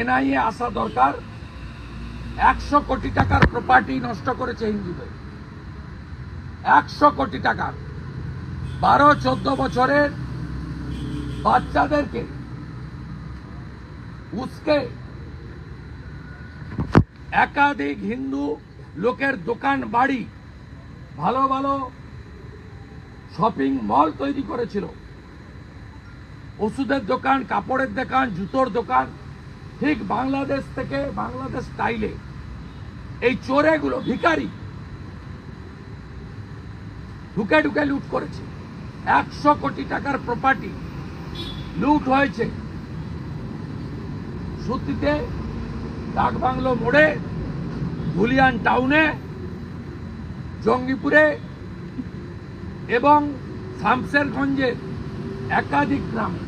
NIA আসা দরকার। 100 কোটি টাকার প্রপার্টি নষ্ট করেছে হিন্দুদের, 100 কোটি টাকার। 12-14 বছরের বাচ্চাদেরকে উস্কে একাধিক হিন্দু লোকের দোকান বাড়ি, ভালো ভালো শপিং মল তৈরি করেছিল, ওষুধের দোকান, কাপড়ের দোকান, জুতোর দোকান, ঠিক বাংলাদেশ থেকে, বাংলাদেশ স্টাইলে। এই চোরেগুলো ভিখারি ঢুকে ঢুকে লুট করেছে। 100 কোটি টাকার প্রপার্টি লুট হয়েছে সুতিতে, ডাকবাংলো মোড়ে, ধুলিয়ান টাউনে, জঙ্গিপুরে এবং শামসেরগঞ্জের একাধিক গ্রামে।